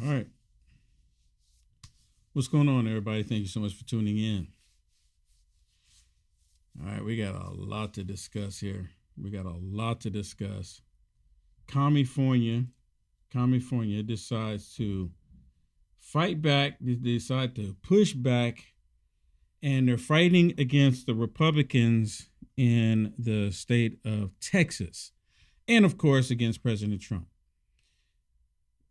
All right. What's going on, everybody? Thank you so much for tuning in. All right, we got a lot to discuss here. We got a lot to discuss. Commie-Fornia, Commie-Fornia decides to fight back. They decide to push back, and they're fighting against the Republicans in the state of Texas, and of course against President Trump.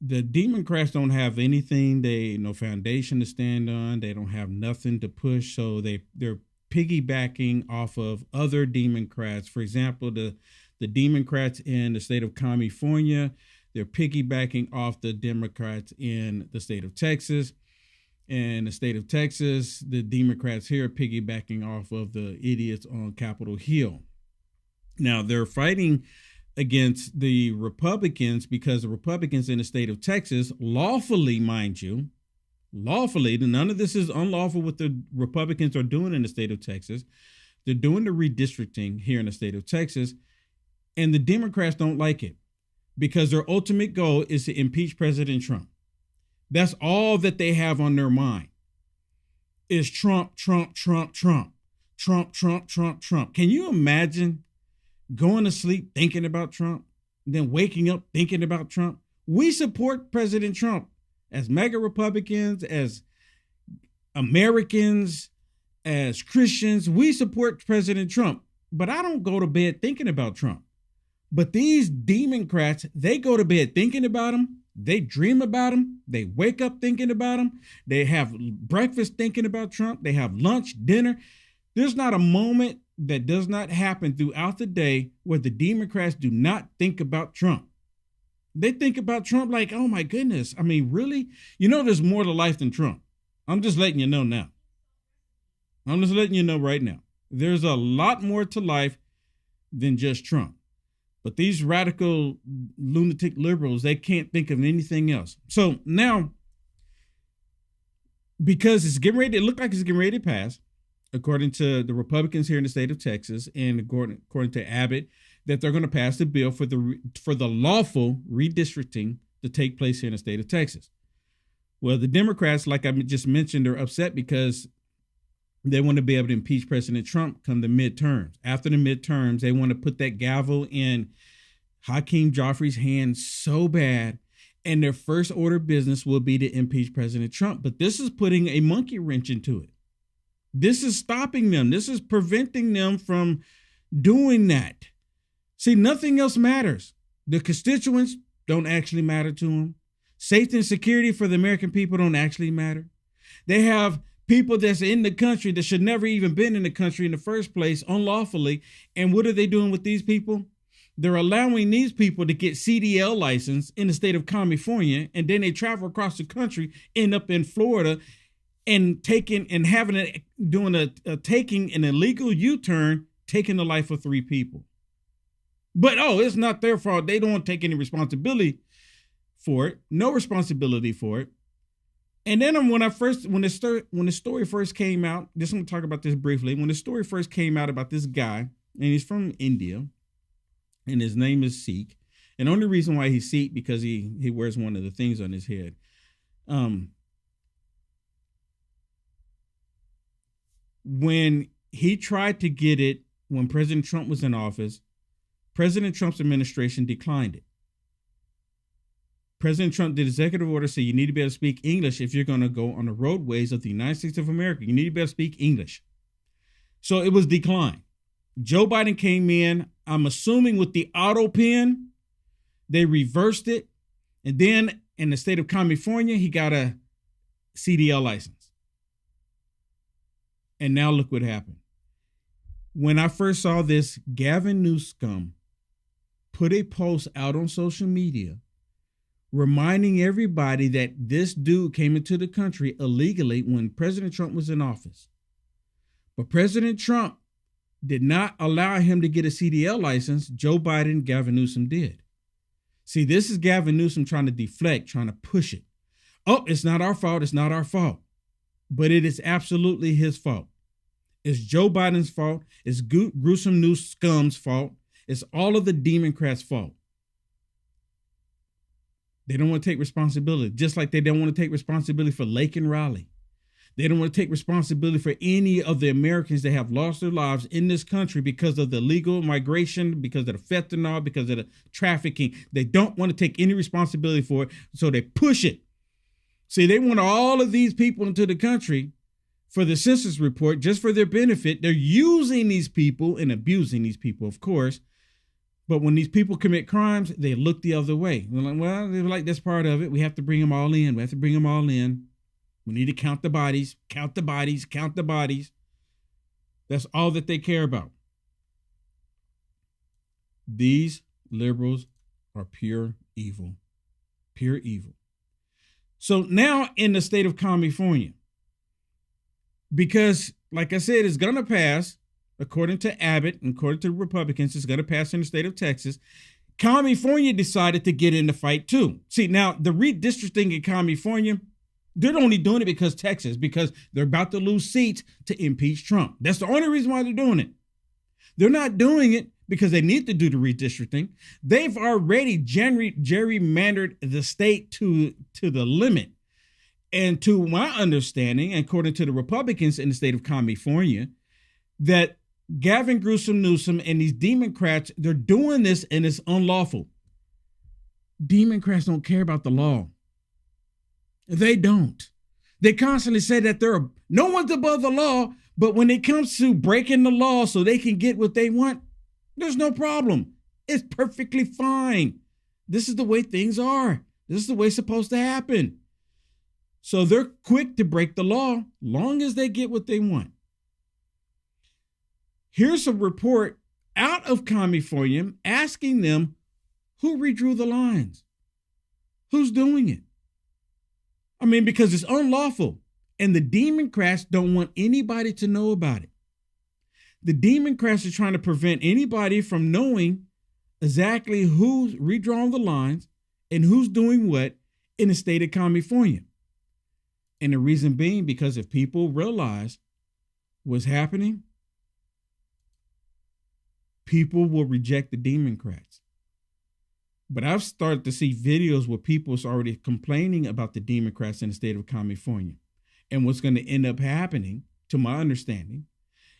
The Democrats don't have anything, no foundation to stand on. They don't have nothing to push, so they're piggybacking off of other Democrats. For example, the Democrats in the state of Commie-Fornia, they're piggybacking off the Democrats in the state of Texas. In the state of Texas, the Democrats here are piggybacking off of the idiots on Capitol Hill. Now, they're fighting against the Republicans because the Republicans in the state of Texas, lawfully, mind you, lawfully, none of this is unlawful what the Republicans are doing in the state of Texas. They're doing the redistricting here in the state of Texas, and the Democrats don't like it because their ultimate goal is to impeach President Trump. That's all that they have on their mind is Trump, Trump, Trump, Trump, Trump, Trump, Trump, Trump. Can you imagine going to sleep thinking about Trump, then waking up thinking about Trump? We support President Trump as MAGA Republicans, as Americans, as Christians. We support President Trump, but I don't go to bed thinking about Trump. But these Democrats, they go to bed thinking about him. They dream about him. They wake up thinking about him. They have breakfast thinking about Trump. They have lunch, dinner. There's not a moment that does not happen throughout the day where the Democrats do not think about Trump. They think about Trump like, oh my goodness. I mean, really? You know, there's more to life than Trump. I'm just letting you know now. I'm just letting you know right now. There's a lot more to life than just Trump. But these radical lunatic liberals, they can't think of anything else. So now, because it's getting ready, it looked like it's getting ready to pass, according to the Republicans here in the state of Texas, and according to Abbott, that they're going to pass the bill for the lawful redistricting to take place here in the state of Texas. Well, the Democrats, like I just mentioned, are upset because they want to be able to impeach President Trump come the midterms. After the midterms, they want to put that gavel in Hakeem Joffrey's hand so bad, and their first order of business will be to impeach President Trump. But this is putting a monkey wrench into it. This is stopping them. This is preventing them from doing that. See, nothing else matters. The constituents don't actually matter to them. Safety and security for the American people don't actually matter. They have people that's in the country that should never even been in the country in the first place unlawfully. And what are they doing with these people? They're allowing these people to get CDL license in the state of Commie-Fornia, and then they travel across the country, end up in Florida, and taking an illegal U-turn, taking the life of 3 people. But it's not their fault. They don't take any responsibility for it. No responsibility for it. And then when the story first came out, I'm going to talk about this briefly. When the story first came out about this guy, and he's from India, and his name is Sikh, and the only reason why he's Sikh because he wears one of the things on his head. When he tried to get it, when President Trump was in office, President Trump's administration declined it. President Trump did executive order say you need to be able to speak English if you're going to go on the roadways of the United States of America. You need to be able to speak English. So it was declined. Joe Biden came in, I'm assuming with the auto pen, they reversed it. And then in the state of Commie-Fornia, he got a CDL license. And now look what happened. When I first saw this, Gavin Newsom put a post out on social media reminding everybody that this dude came into the country illegally when President Trump was in office. But President Trump did not allow him to get a CDL license. Joe Biden, Gavin Newsom did. See, this is Gavin Newsom trying to deflect, trying to push it. Oh, it's not our fault. It's not our fault. But it is absolutely his fault. It's Joe Biden's fault. It's gruesome new scum's fault. It's all of the Democrats' fault. They don't want to take responsibility, just like they don't want to take responsibility for Lake and Raleigh. They don't want to take responsibility for any of the Americans that have lost their lives in this country because of the illegal migration, because of the fentanyl, because of the trafficking. They don't want to take any responsibility for it, so they push it. See, they want all of these people into the country for the census report just for their benefit. They're using these people and abusing these people, of course. But when these people commit crimes, they look the other way. They're like, well, they're like, that's part of it. We have to bring them all in. We have to bring them all in. We need to count the bodies, count the bodies, count the bodies. That's all that they care about. These liberals are pure evil. Pure evil. So now in the state of Commie-Fornia, because, like I said, it's going to pass, according to Abbott and according to the Republicans, it's going to pass in the state of Texas. Commie-Fornia decided to get in the fight too. See, now the redistricting in Commie-Fornia, they're only doing it because they're about to lose seats to impeach Trump. That's the only reason why they're doing it. They're not doing it because they need to do the redistricting. They've already gerrymandered the state to the limit. And to my understanding, according to the Republicans in the state of Commie-Fornia, that Gavin Newsom and these Democrats, they're doing this and it's unlawful. Democrats don't care about the law. They don't. They constantly say that no one's above the law, but when it comes to breaking the law so they can get what they want, there's no problem. It's perfectly fine. This is the way things are. This is the way it's supposed to happen. So they're quick to break the law, long as they get what they want. Here's a report out of Commie-Fornia asking them who redrew the lines. Who's doing it? I mean, because it's unlawful, and the Democrats don't want anybody to know about it. The Democrats are trying to prevent anybody from knowing exactly who's redrawn the lines and who's doing what in the state of Commie-Fornia. And the reason being, because if people realize what's happening, people will reject the Democrats. But I've started to see videos where people are already complaining about the Democrats in the state of Commie-Fornia. And what's going to end up happening, to my understanding,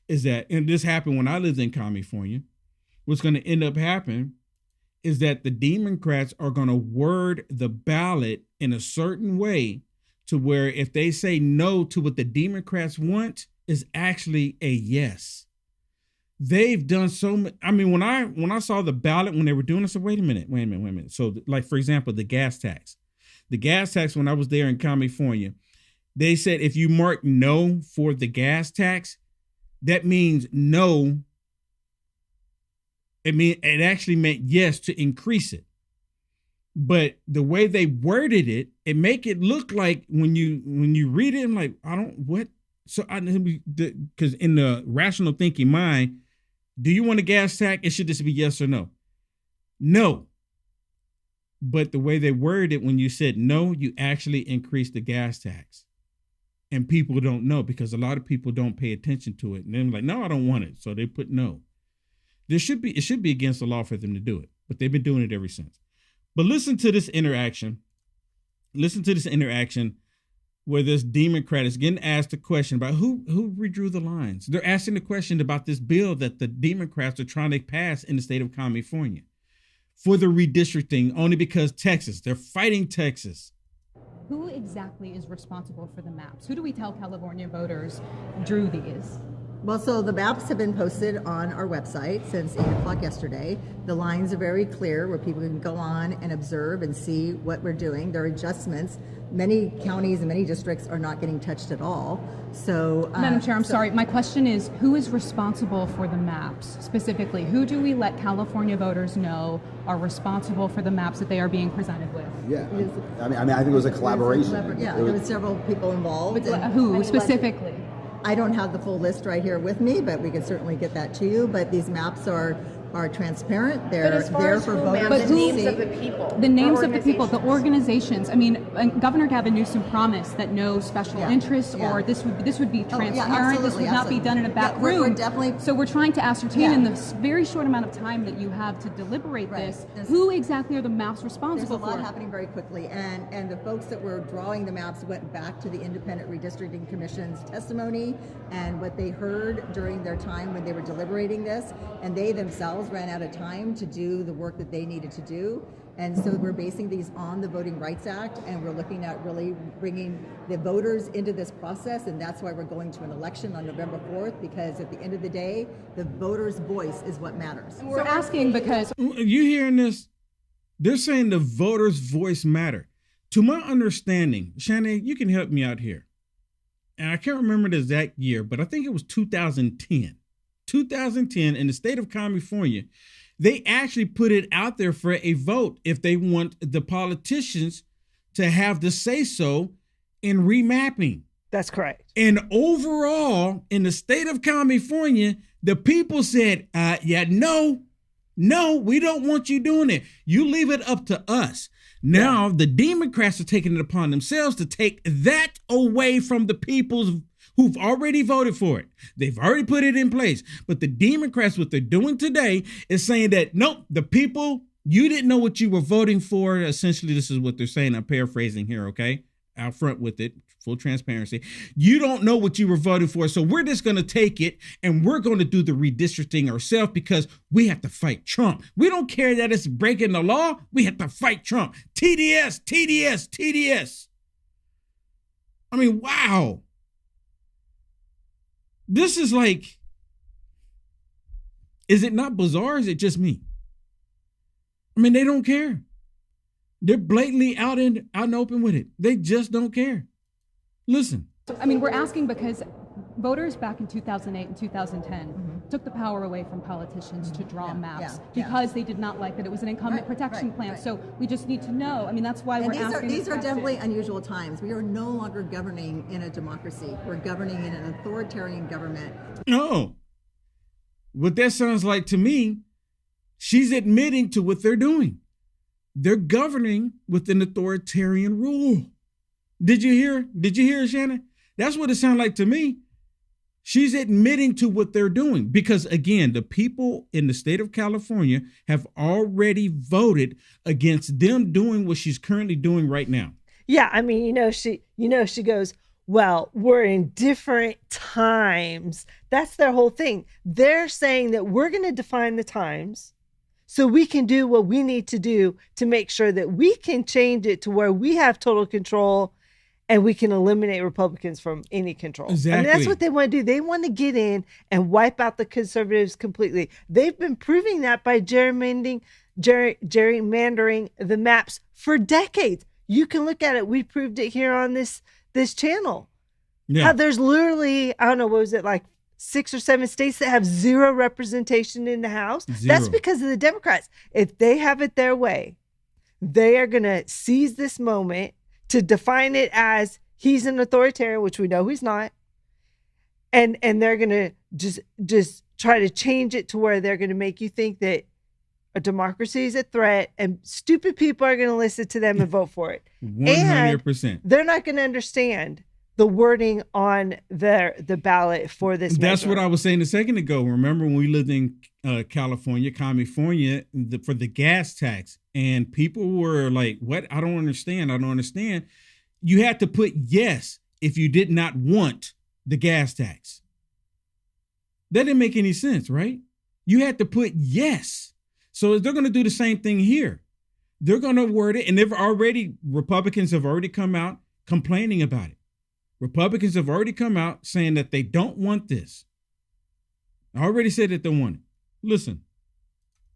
is that, and this happened when I lived in Commie-Fornia, what's going to end up happening is that the Democrats are going to word the ballot in a certain way to where if they say no to what the Democrats want, is actually a yes. They've done so much. I mean, when I saw the ballot, when they were doing it, I said, wait a minute. So like, for example, the gas tax, when I was there in Commie-Fornia, they said, if you mark no for the gas tax, that means no. It actually meant yes to increase it. But the way they worded it, it make it look like when you read it, I'm like, what? So because in the rational thinking mind, do you want a gas tax? It should just be yes or no. No. But the way they worded it, when you said no, you actually increased the gas tax. And people don't know because a lot of people don't pay attention to it. And they're like, no, I don't want it. So they put no. It should be against the law for them to do it. But they've been doing it ever since. But listen to this interaction. Listen to this interaction where this Democrat is getting asked a question about who redrew the lines. They're asking the question about this bill that the Democrats are trying to pass in the state of Commie-Fornia for the redistricting, only because they're fighting Texas. Who exactly is responsible for the maps? Who do we tell California voters drew these? Well, so the maps have been posted on our website since 8 o'clock yesterday. The lines are very clear where people can go on and observe and see what we're doing. There are adjustments. Many counties and many districts are not getting touched at all. So, Madam Chair, I'm sorry. My question is, who is responsible for the maps specifically? Who do we let California voters know are responsible for the maps that they are being presented with? Yeah, I think it was a collaboration. There was several people involved. Who specifically? I don't have the full list right here with me, but we can certainly get that to you. But these maps are are transparent. But They're as far there as for who, voters ma'am, to the names see. of the people. The names or of the people, the organizations. organizations. I mean, Governor Gavin Newsom promised that no special interests or this would be transparent. This would not be done in a back room. We're definitely. So we're trying to ascertain in the very short amount of time that you have to deliberate this, who exactly are the maps responsible for? There's a lot happening very quickly, and the folks that were drawing the maps went back to the Independent Redistricting Commission's testimony and what they heard during their time when they were deliberating this, and they themselves ran out of time to do the work that they needed to do. And so we're basing these on the Voting Rights Act, and we're looking at really bringing the voters into this process, and that's why we're going to an election on November 4th, because at the end of the day, the voter's voice is what matters. We're asking because... You hearing this? They're saying the voter's voice matter. To my understanding, Shannon, you can help me out here. And I can't remember the exact year, but I think it was 2010. 2010 in the state of Commie-Fornia, they actually put it out there for a vote if they want the politicians to have the say-so in remapping. That's correct. And overall, in the state of Commie-Fornia, the people said, no, we don't want you doing it. You leave it up to us. Now, the Democrats are taking it upon themselves to take that away from the people who've already voted for it. They've already put it in place. But the Democrats, what they're doing today is saying that, nope, the people, you didn't know what you were voting for. Essentially, this is what they're saying. I'm paraphrasing here, okay? Out front with it, full transparency. You don't know what you were voting for, so we're just going to take it and we're going to do the redistricting ourselves because we have to fight Trump. We don't care that it's breaking the law. We have to fight Trump. TDS, TDS, TDS. I mean, wow. This is like, is it not bizarre? Is it just me? I mean, they don't care. They're blatantly out and open with it. They just don't care. Listen. I mean, we're asking because voters back in 2008 and 2010 took the power away from politicians to draw maps because they did not like that it was an incumbent protection plan. So we just need to know. I mean, that's why we're asking. These are definitely unusual times. We are no longer governing in a democracy. We're governing in an authoritarian government. No. What that sounds like to me, she's admitting to what they're doing. They're governing with an authoritarian rule. Did you hear, Shannon? That's what it sounded like to me. She's admitting to what they're doing because, again, the people in the state of California have already voted against them doing what she's currently doing right now. Yeah, I mean, she goes, well, we're in different times. That's their whole thing. They're saying that we're going to define the times so we can do what we need to do to make sure that we can change it to where we have total control and we can eliminate Republicans from any control. Exactly. I mean, that's what they want to do. They want to get in and wipe out the conservatives completely. They've been proving that by gerrymandering the maps for decades. You can look at it. We proved it here on this channel. Yeah. How there's literally, I don't know, what was it, like 6 or 7 states that have zero representation in the House? Zero. That's because of the Democrats. If they have it their way, they are going to seize this moment to define it as he's an authoritarian, which we know he's not. And they're going to just try to change it to where they're going to make you think that a democracy is a threat and stupid people are going to listen to them and vote for it. 100%. And they're not going to understand the wording on the ballot for this That's measure. what I was saying a second ago. Remember when we lived in California, Commie-Fornia, for the gas tax, and people were like, what? I don't understand. You had to put yes if you did not want the gas tax. That didn't make any sense, right? You had to put yes. So they're going to do the same thing here. They're going to word it, and Republicans have already come out complaining about it. Republicans have already come out saying that they don't want this. I already said that they want it. Listen.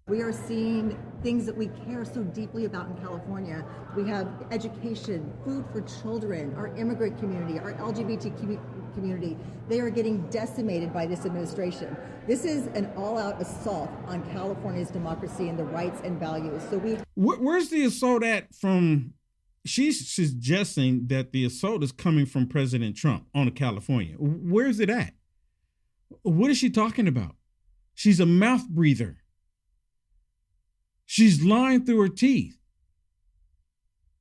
We are seeing things that we care so deeply about in California. We have education, food for children, our immigrant community, our LGBT community. They are getting decimated by this administration. This is an all-out assault on California's democracy and the rights and values. So where's the assault at from? She's suggesting that the assault is coming from President Trump on California. Where's it at? What is she talking about? She's a mouth breather. She's lying through her teeth.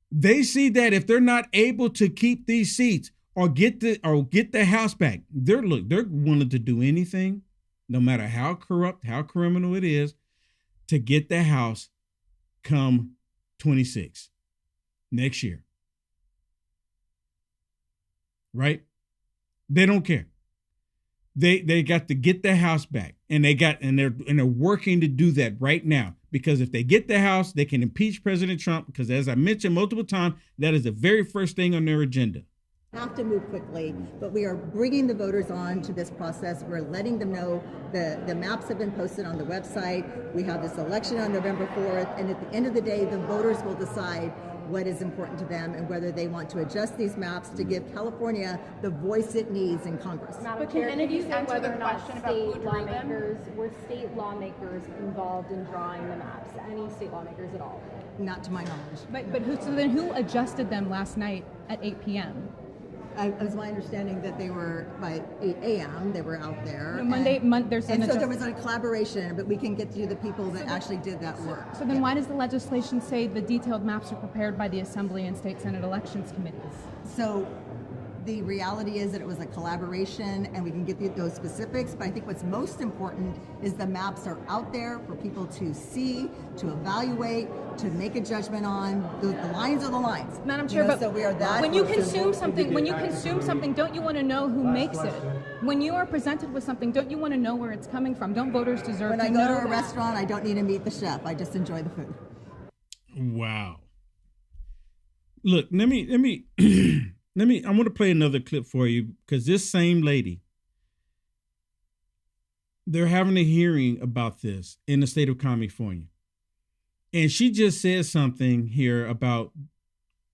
They see that if they're not able to keep these seats or get the House back, they're willing to do anything, no matter how corrupt, how criminal it is, to get the House come 26 next year. Right? They don't care. They got to get the House back, and they're working to do that right now, because if they get the House, they can impeach President Trump, because as I mentioned multiple times, that is the very first thing on their agenda. Have to move quickly, but we are bringing the voters on to this process. We're letting them know the maps have been posted on the website. We have this election on November 4th, and at the end of the day, the voters will decide what is important to them and whether they want to adjust these maps to give California the voice it needs in Congress. But can any of you say whether or not were state lawmakers involved in drawing the maps? Any state lawmakers at all? Not to my knowledge. But who adjusted them last night at 8 p.m.? It was my understanding that they were by 8 a.m. They were out there. No, there's and so there was a collaboration, but we can get to the people that actually did that work. So then why does the legislation say the detailed maps are prepared by the Assembly and State Senate elections committees? So the reality is that it was a collaboration, and we can get those specifics, but I think what's most important is the maps are out there for people to see, to evaluate, to make a judgment on. The lines are the lines. Madam Chair, but so we are that when you consume something, don't you want to know who makes it? When you are presented with something, don't you want to know where it's coming from? Don't voters deserve to know? When I go to a restaurant, I don't need to meet the chef. I just enjoy the food. Wow. Look, let me I'm going to play another clip for you, because this same lady, they're having a hearing about this in the state of Commie-Fornia. And she just said something here about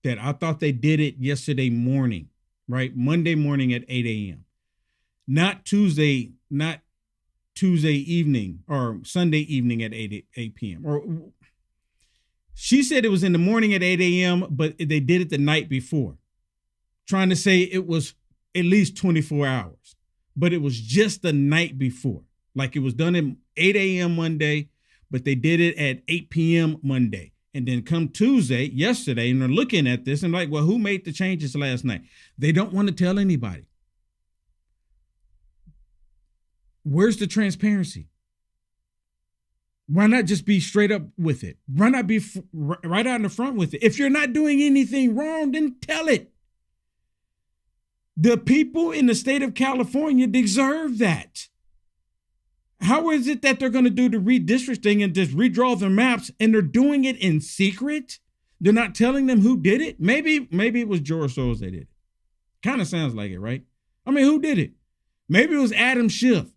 that. I thought they did it yesterday morning, right? Monday morning at 8 a.m. Not Tuesday evening or Sunday evening at 8 p.m. Or she said it was in the morning at 8 a.m., but they did it the night before, trying to say it was at least 24 hours, but it was just the night before. Like it was done at 8 a.m. Monday, but they did it at 8 p.m. Monday. And then come Tuesday, yesterday, and they're looking at this and like, well, who made the changes last night? They don't want to tell anybody. Where's the transparency? Why not just be straight up with it? Why not be right out in the front with it? If you're not doing anything wrong, then tell it. The people in the state of California deserve that. How is it that they're going to do the redistricting and just redraw their maps, and they're doing it in secret? They're not telling them who did it? Maybe it was George Soros that did it. Kind of sounds like it, right? I mean, who did it? Maybe it was Adam Schiff.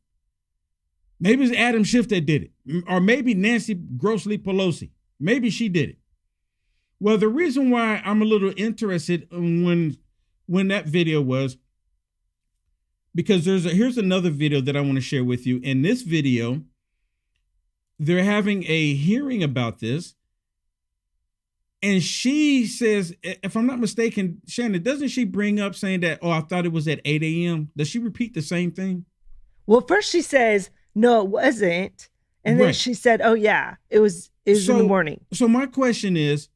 Maybe it was Adam Schiff that did it. Or maybe Nancy Grossly Pelosi. Maybe she did it. Well, the reason why I'm a little interested when that video was, because here's another video that I want to share with you. In this video, they're having a hearing about this. And she says, if I'm not mistaken, Shannon, doesn't she bring up saying that, oh, I thought it was at 8 a.m.? Does she repeat the same thing? Well, first she says, no, it wasn't. And then she said, oh, yeah, it was in the morning. So my question is,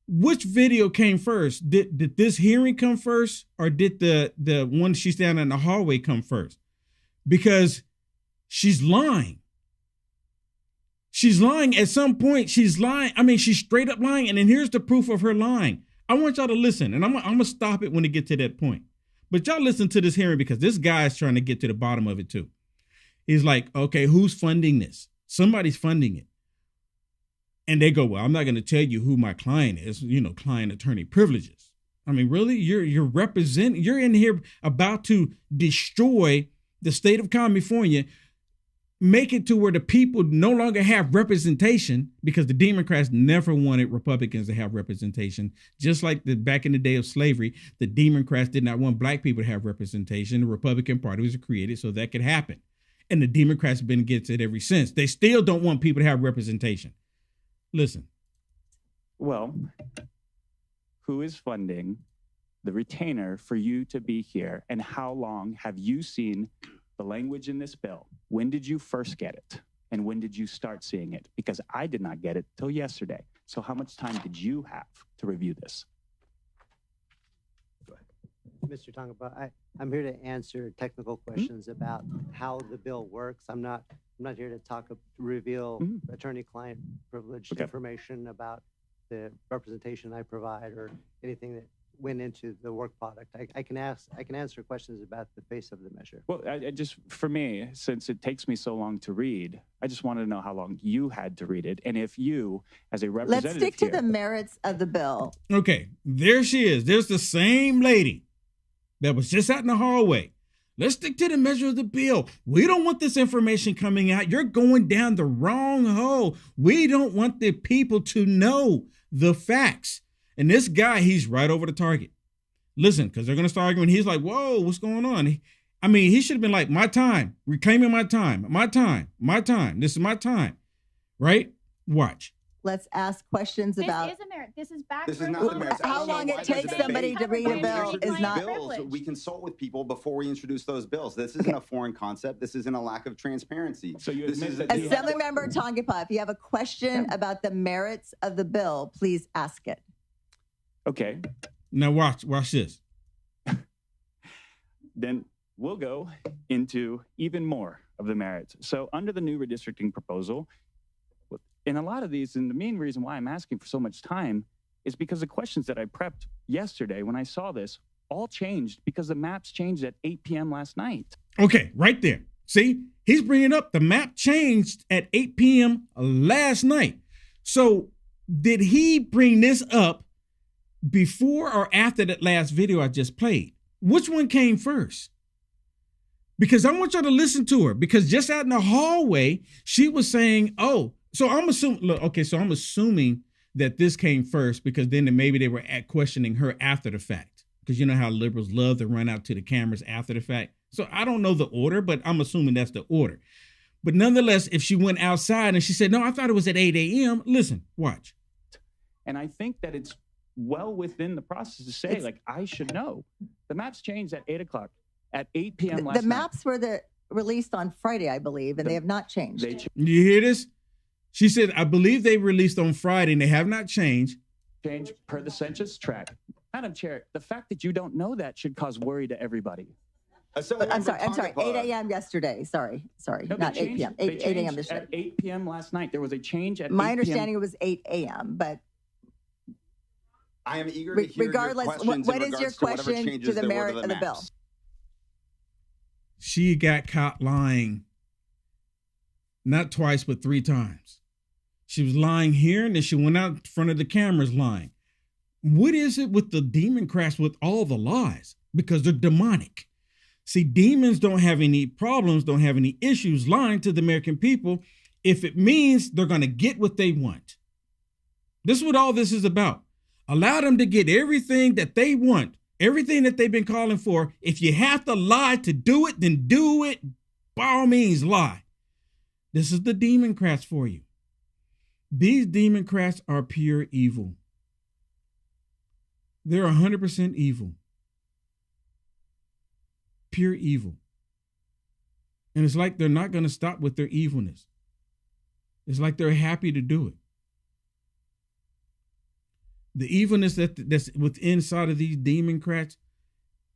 which video came first? Did this hearing come first, or did the one she's standing in the hallway come first? Because she's lying. She's lying. At some point, she's lying. I mean, she's straight up lying. And then here's the proof of her lying. I want y'all to listen, and I'm going to stop it when it gets to that point. But y'all listen to this hearing, because this guy is trying to get to the bottom of it too. He's like, okay, who's funding this? Somebody's funding it. And they go, well, I'm not going to tell you who my client is, client attorney privileges. I mean, really? You're in here about to destroy the state of Commie-Fornia, make it to where the people no longer have representation, because the Democrats never wanted Republicans to have representation. Just like back in the day of slavery, the Democrats did not want black people to have representation. The Republican Party was created so that could happen. And the Democrats have been against it ever since. They still don't want people to have representation. Listen. Well, who is funding the retainer for you to be here? And how long have you seen the language in this bill? When did you first get it? And when did you start seeing it? Because I did not get it till yesterday. So how much time did you have to review this? Mr. Tongapa, I'm here to answer technical questions about how the bill works. I'm not here to reveal attorney-client privileged information about the representation I provide or anything that went into the work product. I can answer questions about the face of the measure. Well, I just, for me, since it takes me so long to read, I just wanted to know how long you had to read it. And if you, as a representative Let's stick to the merits of the bill. Okay, there she is. There's the same lady that was just out in the hallway. Let's stick to the measure of the bill. We don't want this information coming out. You're going down the wrong hole. We don't want the people to know the facts. And this guy, he's right over the target. Listen, because they're going to start arguing. He's like, whoa, what's going on? He should have been like, my time, reclaiming my time, my time, my time. This is my time, right? Watch. Let's ask questions about. This is a merit. This is back. This is not the merits. How long it takes somebody to read a bill is not. Bills, we consult with people before we introduce those bills. This isn't a foreign concept. This isn't a lack of transparency. So you admit that Assemblymember Tongapa, if you have a question about the merits of the bill, please ask it. Okay. Now watch this. Then we'll go into even more of the merits. So under the new redistricting proposal, in a lot of these, and the main reason why I'm asking for so much time is because the questions that I prepped yesterday when I saw this all changed because the maps changed at 8 p.m. last night. Okay, right there. See, he's bringing up the map changed at 8 p.m. last night. So did he bring this up before or after that last video I just played? Which one came first? Because I want y'all to listen to her, because just out in the hallway, she was saying, oh, so I'm assuming that this came first, because then maybe they were questioning her after the fact, because you know how liberals love to run out to the cameras after the fact. So I don't know the order, but I'm assuming that's the order. But nonetheless, if she went outside and she said, no, I thought it was at 8 a.m. Listen, watch. And I think that it's well within the process to say, I should know. The maps changed at 8 o'clock, at 8 p.m. last night. The maps were released on Friday, I believe, and they have not changed. You hear this? She said, I believe they released on Friday and they have not changed. Change per the census tract. Madam Chair, the fact that you don't know that should cause worry to everybody. I'm sorry. 8 a.m. yesterday. Sorry. No, Not 8 p.m. 8 a.m. yesterday. At 8 p.m. last night. There was a change at 8 My understanding it was 8 a.m., but I am eager to hear regardless, your questions what is your question to the merit of the bill? She got caught lying, not twice, but 3 times. She was lying here, and then she went out in front of the cameras lying. What is it with the Democrats with all the lies? Because they're demonic. See, demons don't have any problems, don't have any issues lying to the American people if it means they're going to get what they want. This is what all this is about. Allow them to get everything that they want, everything that they've been calling for. If you have to lie to do it, then do it. By all means, lie. This is the Democrats for you. These Democrats are pure evil. They're 100% evil. Pure evil. And it's like they're not going to stop with their evilness. It's like they're happy to do it. The evilness that's within inside of these Democrats,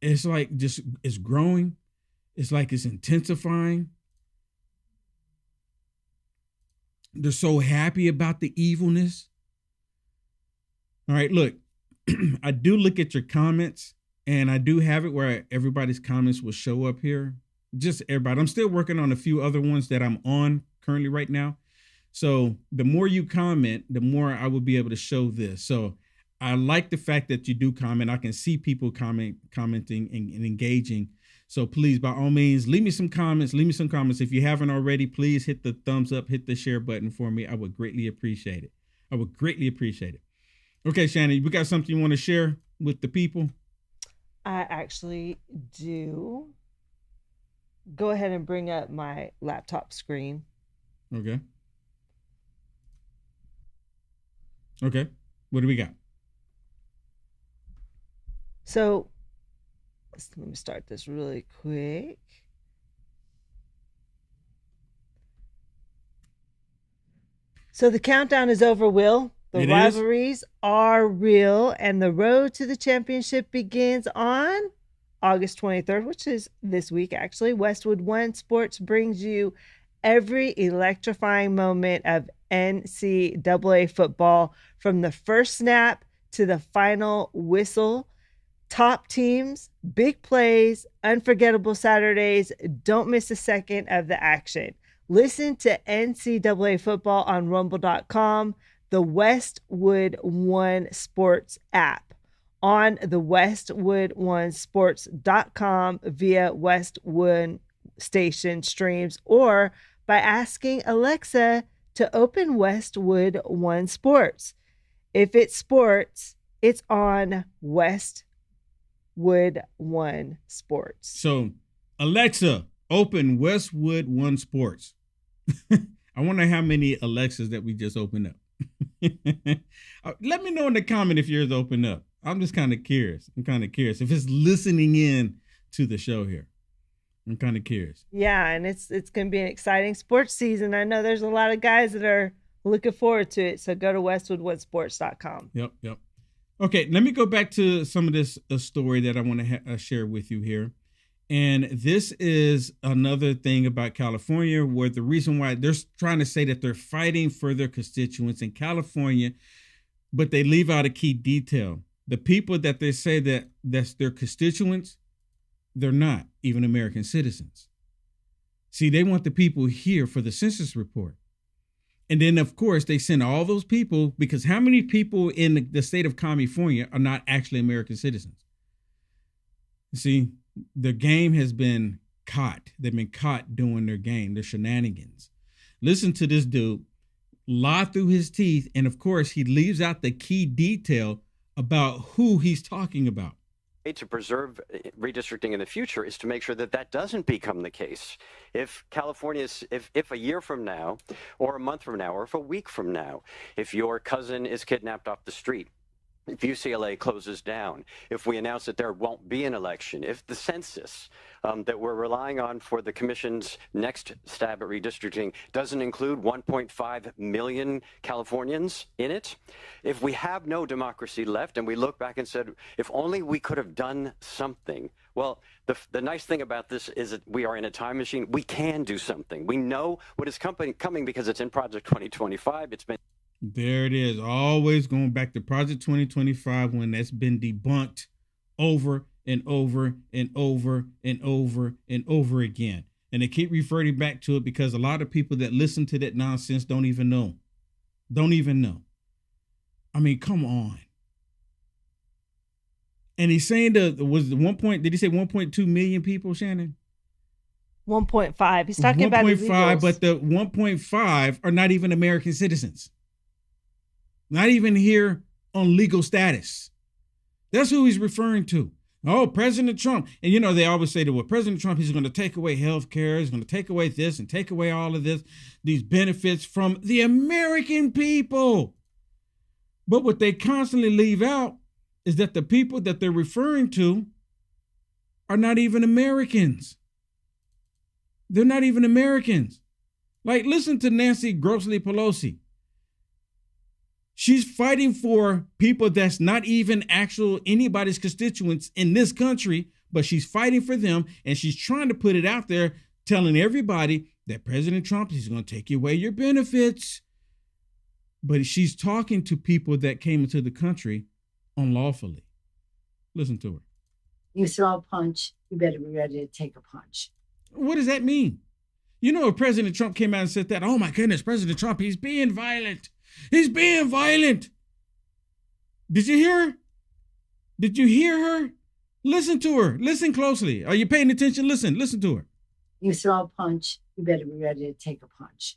it's like just it's growing. It's like it's intensifying. They're so happy about the evilness. All right, look, I do look at your comments, and I do have it where everybody's comments will show up here. Just everybody. I'm still working on a few other ones that I'm on currently right now. So the more you comment, the more I will be able to show this. So I like the fact that you do comment. I can see people commenting and engaging. So please, by all means, leave me some comments. Leave me some comments. If you haven't already, please hit the thumbs up, hit the share button for me. I would greatly appreciate it. I would greatly appreciate it. Okay, Shannon, we got something you want to share with the people? I actually do. Go ahead and bring up my laptop screen. Okay. Okay. What do we got? So let me start this really quick. So the countdown is over, Will. The It rivalries are real, and the road to the championship begins on August 23rd, which is this week, actually. Westwood One Sports brings you every electrifying moment of NCAA football, from the first snap to the final whistle. Top teams, big plays, unforgettable Saturdays. Don't miss a second of the action. Listen to NCAA football on rumble.com, the Westwood One Sports app, on the westwoodonesports.com via Westwood station streams, or by asking Alexa to open Westwood One Sports. If it's sports, it's on Westwood One Sports. So, Alexa, open Westwood One Sports. I wonder how many Alexas that we just opened up. Let me know in the comment if yours opened up. I'm just kind of curious. I'm kind of curious if it's listening in to the show here. I'm kind of curious. Yeah, and it's going to be an exciting sports season. I know there's a lot of guys that are looking forward to it. So go to westwoodonesports.com. Yep. Okay, let me go back to some of this story that I want to share with you here. And this is another thing about California, where the reason why they're trying to say that they're fighting for their constituents in California, but they leave out a key detail. The people that they say that's their constituents, they're not even American citizens. See, they want the people here for the census report. And then, of course, they send all those people, because how many people in the state of Commie-Fornia are not actually American citizens? See, the game has been caught. They've been caught doing their game, their shenanigans. Listen to this dude lie through his teeth. And of course, he leaves out the key detail about who he's talking about. To preserve redistricting in the future is to make sure that that doesn't become the case. If California's, if a year from now, or a month from now, or if a week from now, if your cousin is kidnapped off the street, if UCLA closes down, if we announce that there won't be an election, if the census that we're relying on for the commission's next stab at redistricting doesn't include 1.5 million Californians in it, if we have no democracy left and we look back and said, if only we could have done something. Well, the nice thing about this is that we are in a time machine. We can do something. We know what is coming because it's in Project 2025. It's been... There it is. Always going back to Project 2025, when that's been debunked over and over and over and over and over again. And they keep referring back to it because a lot of people that listen to that nonsense don't even know. Don't even know. I mean, come on. And he's saying did he say 1.2 million people, Shannon? 1.5. He's talking about 1.5, but the 1.5 are not even American citizens. Not even here on legal status. That's who he's referring to. Oh, President Trump. And, they always say that, well, President Trump, he's going to take away health care. He's going to take away this and take away all of this, these benefits from the American people. But what they constantly leave out is that the people that they're referring to are not even Americans. They're not even Americans. Like, listen to Nancy Grossly Pelosi. She's fighting for people that's not even anybody's constituents in this country, but she's fighting for them, and she's trying to put it out there, telling everybody that President Trump is going to take away your benefits. But she's talking to people that came into the country unlawfully. Listen to her. You throw a punch, you better be ready to take a punch. What does that mean? If President Trump came out and said that, oh my goodness, President Trump, he's being violent. He's being violent. Did you hear her? Did you hear her? Listen to her. Listen closely. Are you paying attention? Listen to her. You throw a punch, you better be ready to take a punch.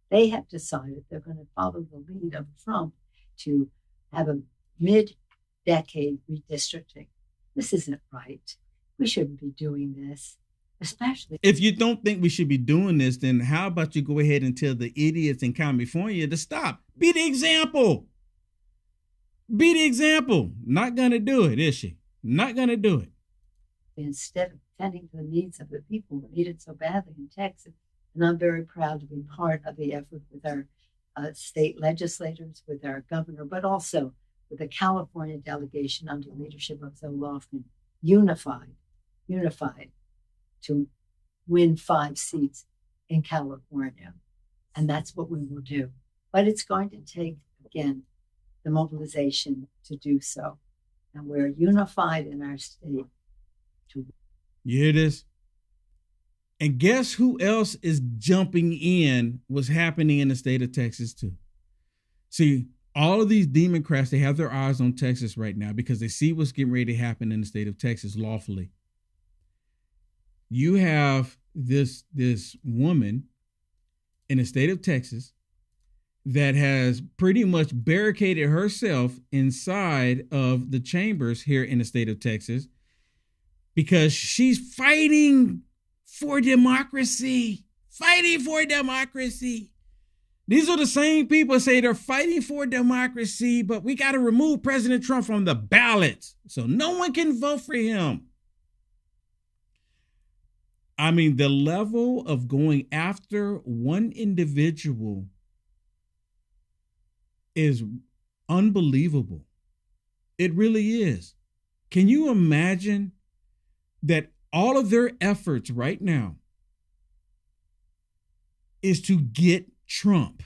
They have decided they're going to follow the lead of Trump to have a mid-decade redistricting. This isn't right. We shouldn't be doing this. Especially if you don't think we should be doing this, then how about you go ahead and tell the idiots in Commie-Fornia to stop? Be the example. Be the example. Not going to do it, is she? Not going to do it. Instead of tending to the needs of the people who need it so badly in Texas, and I'm very proud to be part of the effort with our state legislators, with our governor, but also with the California delegation under the leadership of Zoe Lofgren, unified to win 5 seats in California. And that's what we will do. But it's going to take, again, the mobilization to do so. And we're unified in our state. You hear this? And guess who else is jumping in what's happening in the state of Texas too? See, all of these Democrats, they have their eyes on Texas right now because they see what's getting ready to happen in the state of Texas lawfully. You have this woman in the state of Texas that has pretty much barricaded herself inside of the chambers here in the state of Texas because she's fighting for democracy, fighting for democracy. These are the same people say they're fighting for democracy, but we got to remove President Trump from the ballots so no one can vote for him. I mean, the level of going after one individual is unbelievable. It really is. Can you imagine that all of their efforts right now is to get Trump?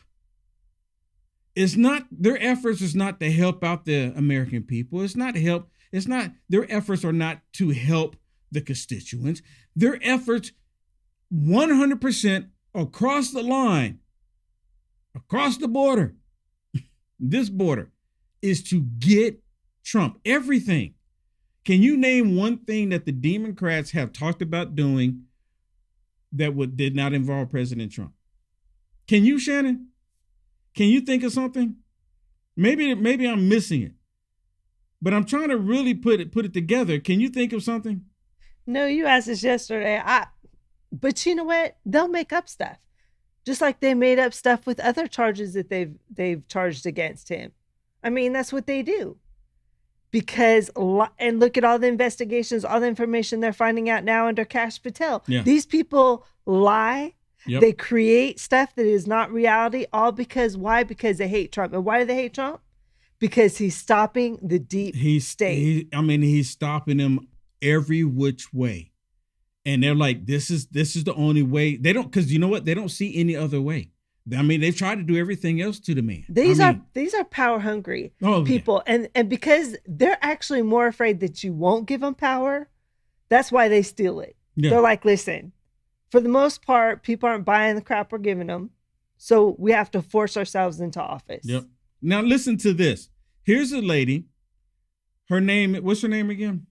It's not, their efforts is not to help out the American people. It's not help. It's not, their efforts are not to help the constituents. Their efforts 100% across the line, across the border, this border, is to get Trump. Everything. Can you name one thing that the Democrats have talked about doing that did not involve President Trump? Can you, Shannon? Can you think of something? Maybe I'm missing it, but I'm trying to really put it together. Can you think of something? No, you asked us yesterday. But you know what? They'll make up stuff, just like they made up stuff with other charges that they've charged against him. I mean, that's what they do. Because, and look at all the investigations, all the information they're finding out now under Kash Patel. Yeah. These people lie. Yep. They create stuff that is not reality, all because, why? Because they hate Trump. And why do they hate Trump? Because he's stopping the deep state. He's stopping them every which way. And they're like, this is the only way. They don't, because you know what? They don't see any other way. I mean, they've tried to do everything else to the man. These are power hungry people. Yeah. And because they're actually more afraid that you won't give them power, that's why they steal it. Yeah. They're like, listen, for the most part, people aren't buying the crap we're giving them. So we have to force ourselves into office. Yep. Now listen to this. Here's a lady. Her name, what's her name again?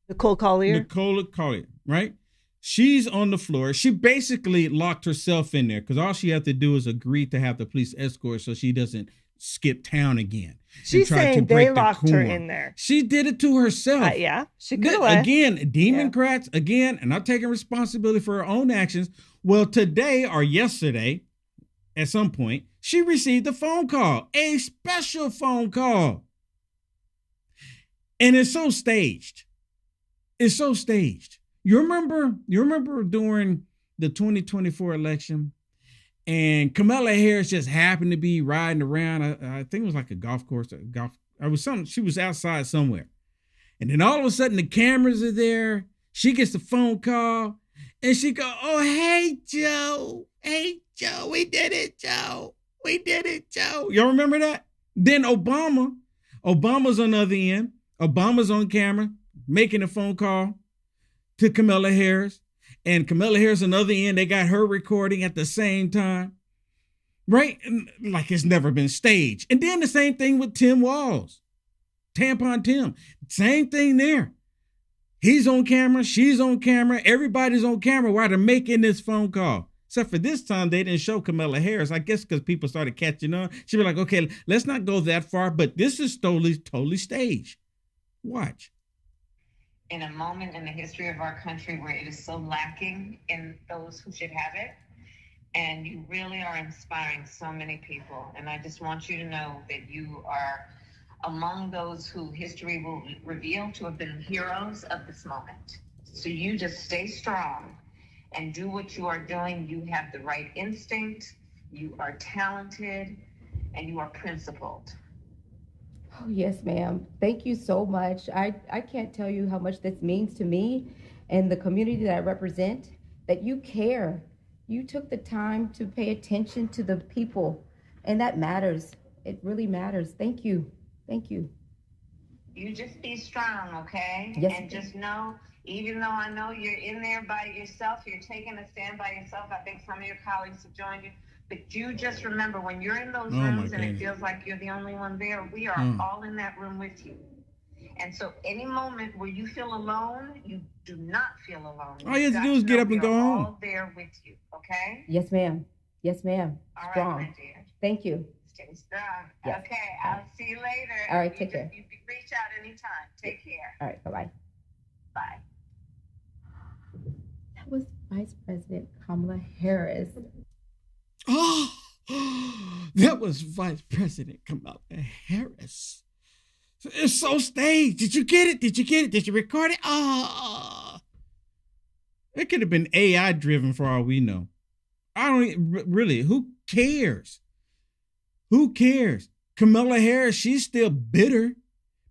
Nicole Collier, right? She's on the floor. She basically locked herself in there because all she had to do is agree to have the police escort so she doesn't skip town again. She's saying they locked her in there. She did it to herself. Yeah, she could have left. Again, Democrats, and not taking responsibility for her own actions. Well, today or yesterday, at some point, she received a phone call, a special phone call. And it's so staged. It's so staged. You remember during the 2024 election and Kamala Harris just happened to be riding around. I think it was like a golf course, she was outside somewhere. And then all of a sudden the cameras are there. She gets the phone call and she go, "Oh, hey, Joe. Hey, Joe. We did it, Joe. We did it, Joe." Y'all remember that? Then Obama's on the other end. Obama's on camera making a phone call to Kamala Harris, and Kamala Harris on the other end, they got her recording at the same time, right? Like it's never been staged. And then the same thing with Tim Walz, Tampon Tim, same thing there. He's on camera, she's on camera, everybody's on camera while they're making this phone call. Except for this time, they didn't show Kamala Harris, I guess because people started catching on. She'd be like, okay, let's not go that far, but this is totally staged. Watch. In a moment in the history of our country where it is so lacking in those who should have it. And you really are inspiring so many people. And I just want you to know that you are among those who history will reveal to have been heroes of this moment. So you just stay strong and do what you are doing. You have the right instinct. You are talented, and you are principled. Oh, yes, ma'am. Thank you so much. I can't tell you how much this means to me and the community that I represent, that you care. You took the time to pay attention to the people, and that matters. It really matters. Thank you. Thank you. You just be strong, okay? Yes. And just know, even though I know you're in there by yourself, you're taking a stand by yourself. I think some of your colleagues have joined you. But you just remember, when you're in those rooms and it feels like you're the only one there, we are all in that room with you. And so any moment where you feel alone, you do not feel alone. All you have to do is get up and go home. All there with you, okay? Yes, ma'am. Yes, ma'am. All Strong. right, my dear. Thank you. Stay strong. Yes. Okay, I'll see you later. All right, take care. You can reach out anytime. Take care. All right, bye-bye. Bye. That was Vice President Kamala Harris. Oh, that was Vice President Kamala Harris. It's so staged. Did you get it? Did you get it? Did you record it? It could have been AI driven for all we know. I don't really. Who cares? Who cares? Kamala Harris, she's still bitter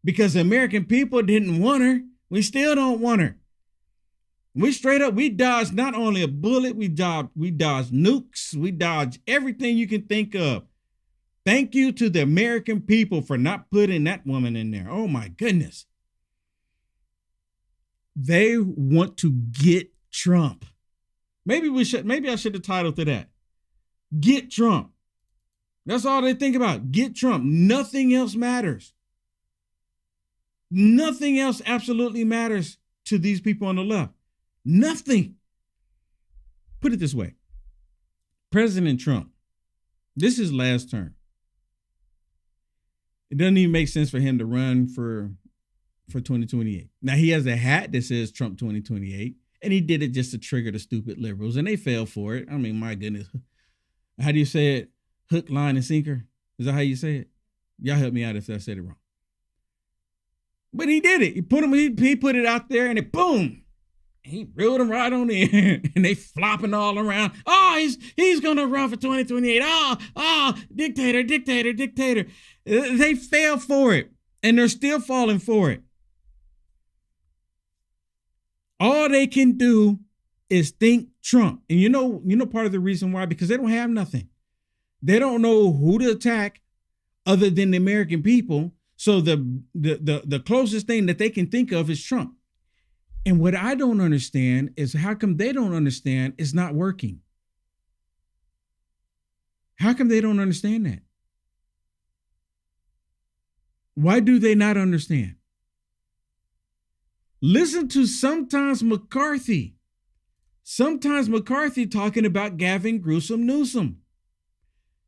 because the American people didn't want her. We still don't want her. We straight up, we dodged not only a bullet, we dodged nukes, we dodged everything you can think of. Thank you to the American people for not putting that woman in there. Oh my goodness. They want to get Trump. Maybe I should have titled to that. Get Trump. That's all they think about. Get Trump. Nothing else matters. Nothing else absolutely matters to these people on the left. Nothing. Put it this way. President Trump, this is his last term. It doesn't even make sense for him to run for 2028. Now, he has a hat that says Trump 2028, and he did it just to trigger the stupid liberals, and they fell for it. I mean, my goodness. How do you say it? Hook, line, and sinker? Is that how you say it? Y'all help me out if I said it wrong. But he did it. He put it out there, and it boom. He reeled them right on in, and they flopping all around. Oh, he's gonna run for 2028. Oh, dictator. They fell for it, and they're still falling for it. All they can do is think Trump. And you know part of the reason why? Because they don't have nothing. They don't know who to attack other than the American people. So the closest thing that they can think of is Trump. And what I don't understand is how come they don't understand it's not working? How come they don't understand that? Why do they not understand? Listen to sometimes McCarthy talking about Gavin Newsom.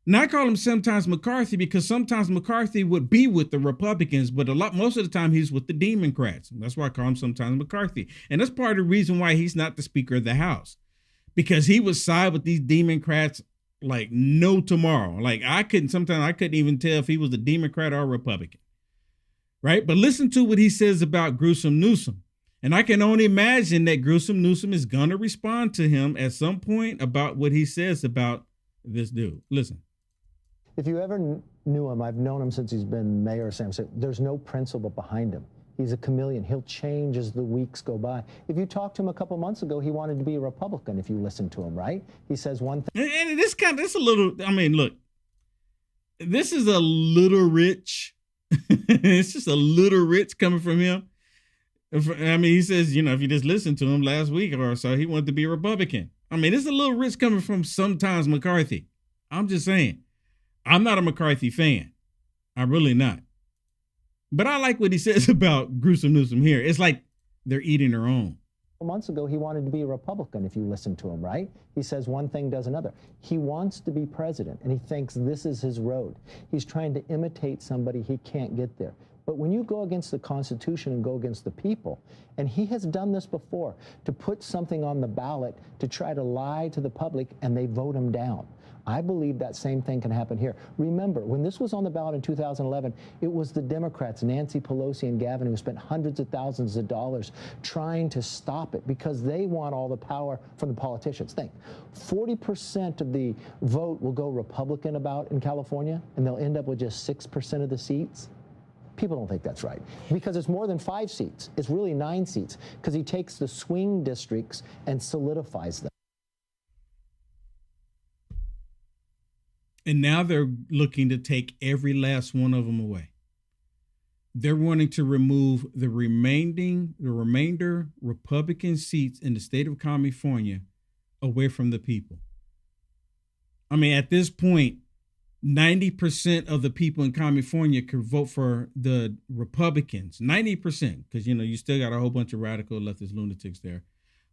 Now I call him sometimes McCarthy because sometimes McCarthy would be with the Republicans, but most of the time he's with the Democrats. That's why I call him sometimes McCarthy. And that's part of the reason why he's not the Speaker of the House, because he would side with these Democrats like no tomorrow. Like sometimes I couldn't even tell if he was a Democrat or a Republican. Right? But listen to what he says about Newsom. And I can only imagine that Newsom is going to respond to him at some point about what he says about this dude. Listen. If you ever knew him, I've known him since he's been mayor of San Francisco. There's no principle behind him. He's a chameleon. He'll change as the weeks go by. If you talked to him a couple months ago, he wanted to be a Republican if you listen to him, right? He says one thing. And this a little, I mean, look, this is a little rich. It's just a little rich coming from him. I mean, he says, if you just listen to him last week or so, he wanted to be a Republican. I mean, it's a little rich coming from sometimes McCarthy. I'm just saying. I'm not a McCarthy fan. I'm really not. But I like what he says about Newsom here. It's like they're eating their own. Months ago, he wanted to be a Republican if you listen to him, right? He says one thing does another. He wants to be president, and he thinks this is his road. He's trying to imitate somebody he can't get there. But when you go against the Constitution and go against the people, and he has done this before, to put something on the ballot to try to lie to the public, and they vote him down. I believe that same thing can happen here. Remember, when this was on the ballot in 2011, it was the Democrats, Nancy Pelosi and Gavin, who spent hundreds of thousands of dollars trying to stop it because they want all the power from the politicians. Think, 40% of the vote will go Republican about in California, and they'll end up with just 6% of the seats. People don't think that's right because it's more than 5 seats. It's really 9 seats because he takes the swing districts and solidifies them. And now they're looking to take every last one of them away. They're wanting to remove the remainder Republican seats in the state of Commie-Fornia away from the people. I mean, at this point, 90% of the people in Commie-Fornia could vote for the Republicans. 90%, because, you still got a whole bunch of radical leftist lunatics there.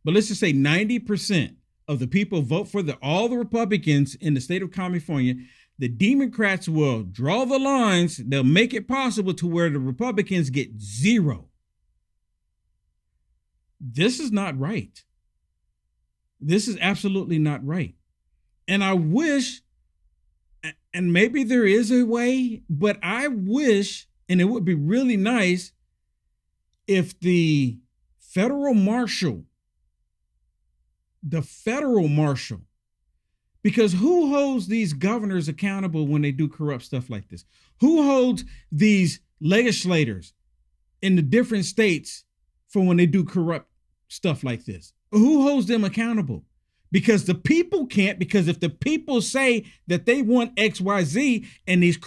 But let's just say 90% of the people vote for all the Republicans in the state of Commie-Fornia. The Democrats will draw the lines. They'll make it possible to where the Republicans get 0. This is not right. This is absolutely not right. And I wish, and maybe there is a way, but I wish, and it would be really nice if the federal marshal, because who holds these governors accountable when they do corrupt stuff like this? Who holds these legislators in the different states for when they do corrupt stuff like this? Who holds them accountable? Because the people can't, because if the people say that they want XYZ and these